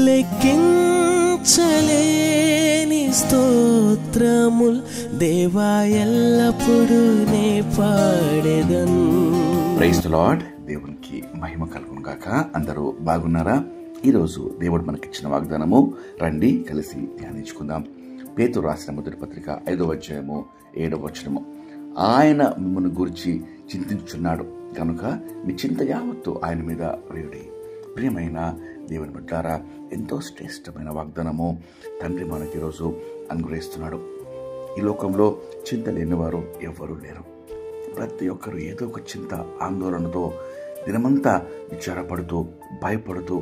లెక్కించలేని స్తోత్రముల్ దేవా ఎల్లప్పుడూ నే పాడెదన్. Praise the lord. దేవునికి మహిమ కలుగును గాక. అందరూ బాగున్నారా? ఈరోజు దేవుడు మనకిచ్చిన వాగ్దానము రండి కలిసి ధ్యానించుకుందాం. పేతురు రాసిన మొదటి పత్రిక 5వ అధ్యాయము 7వ వచనము. ఆయన మిమ్మల్ని గురించి చింతించుచున్నాడు కనుక మీ చింత యావత్తు ఆయన మీద వేయుడి. ప్రియమైన దేవుని బిడ్డలారా, ఎంతో శ్రేష్టమైన వాగ్దానము తండ్రి మనకి ఈరోజు అనుగ్రహిస్తున్నాడు. ఈ లోకంలో చింత లేనివారు ఎవ్వరూ లేరు. ప్రతి ఒక్కరు ఏదో ఒక చింత ఆందోళనతో దినమంతా విచారపడుతూ భయపడుతూ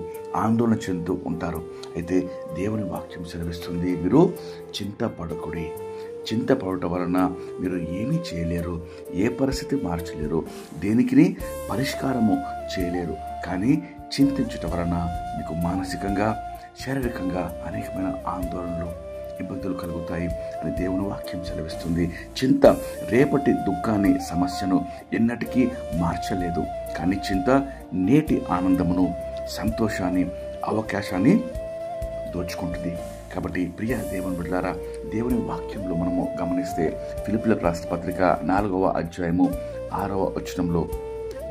ఆందోళన చెందుతూ ఉంటారు. అయితే దేవుని వాక్యం సెలవిస్తుంది, మీరు చింతపడకుడి. చింతపడటం వలన మీరు ఏమీ చేయలేరు, ఏ పరిస్థితి మార్చలేరు, దేనికి పరిష్కారము చేయలేరు. కానీ చింతించటం వలన మీకు మానసికంగా శారీరకంగా అనేకమైన ఆందోళనలు ఇబ్బందులు కలుగుతాయి అని దేవుని వాక్యం సెలవిస్తుంది. చింత రేపటి దుఃఖాన్ని సమస్యను ఎన్నటికీ మార్చలేదు. కానీ చింత నేటి ఆనందమును సంతోషాన్ని అవకాశాన్ని దోచుకుంటుంది. కాబట్టి ప్రియ దేవుని బిడ్డలారా, దేవుని వాక్యంలో మనము గమనిస్తే ఫిలిప్పీయులకు రాసిన పత్రిక 4వ అధ్యాయము 6వ వచనంలో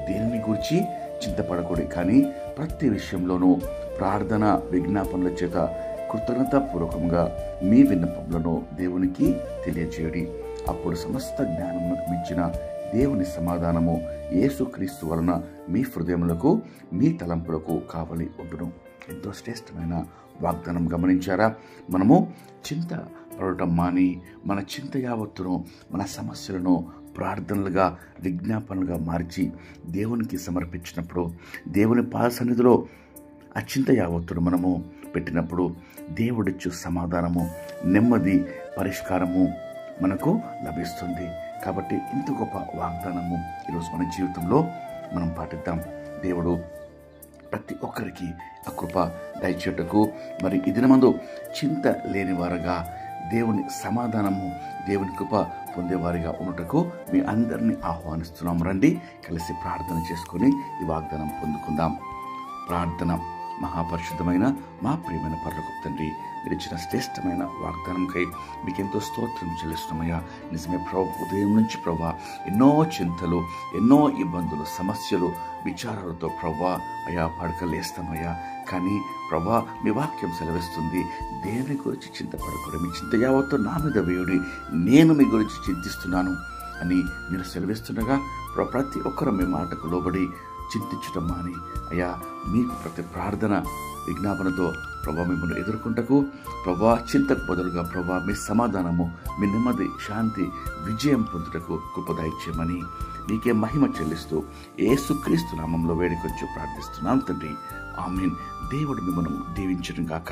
దేనిని గురించి చింతపడకూడదు, కానీ ప్రతి విషయంలోనూ ప్రార్థన విజ్ఞాపనల చేత కృతజ్ఞతాపూర్వకంగా మీ విన్నపములను దేవునికి తెలియజేయడి. అప్పుడు సమస్త జ్ఞానమునకు మించిన దేవుని సమాధానము యేసుక్రీస్తు వలన మీ హృదయములకు మీ తలంపులకు కావలి ఉండును. ఎంతో శ్రేష్టమైన వాగ్దానం గమనించారా? మనము చింత పడటం మాని మన చింత యావత్తును మన సమస్యలను ప్రార్థనలుగా విజ్ఞాపనలుగా మార్చి దేవునికి సమర్పించినప్పుడు, దేవుని పాద సన్నిధిలో ఆ చింత యావత్తును మనము పెట్టినప్పుడు దేవుడిచ్చు సమాధానము, నెమ్మది, పరిష్కారము మనకు లభిస్తుంది. కాబట్టి ఇంత గొప్ప వాగ్దానము ఈరోజు మన జీవితంలో మనం పాటిద్దాం. దేవుడు ప్రతి ఒక్కరికి ఆ కృప దయచేటకు, మరి ఈ దినమందు చింత లేని వారుగా దేవుని సమాధానము దేవుని కృప పొందేవారిగా ఉన్నటకు మీ అందరినీ ఆహ్వానిస్తున్నాం. రండి కలిసి ప్రార్థన చేసుకొని ఈ వాగ్దానం పొందుకుందాం. ప్రార్థన. మహాపరిశుద్ధమైన మా ప్రియమైన పరలోకపు తండ్రి, మీరు ఇచ్చిన శ్రేష్టమైన వాగ్దానంకై మీకెంతో స్తోత్రం చెల్లిస్తున్నామయ్యా. నిజమే ప్రభు, ఉదయం నుంచి ప్రభా ఎన్నో చింతలు, ఎన్నో ఇబ్బందులు, సమస్యలు, విచారాలతో ప్రభా అయా పడకలేస్తామయ్యా. కానీ ప్రభా మీ వాక్యం సెలవిస్తుంది, దేని గురించి చింతపడకూడదు, మీ చింత యావత్తు నా మీద వేయుడి, నేను మీ గురించి చింతిస్తున్నాను అని మీరు సెలవిస్తుండగా ప్రతి ఒక్కరు మీ మాటకు లోబడి చింతించటం మాని అయ్యా మీకు ప్రతి ప్రార్థన విజ్ఞాపనతో ప్రభా మిమ్మల్ని ఎదుర్కొంటకు, ప్రభా చింతకు బదులుగా ప్రభా మీ సమాధానము, మీ నెమ్మది, శాంతి, విజయం పొందుటకు కృప దయచేయమని మీకే మహిమ చెల్లిస్తూ యేసుక్రీస్తు నామంలో వేడుకొంచు ప్రార్థిస్తున్నాం తండ్రి. ఆమేన్. దేవుడు మిమ్మల్ని దీవించును గాక.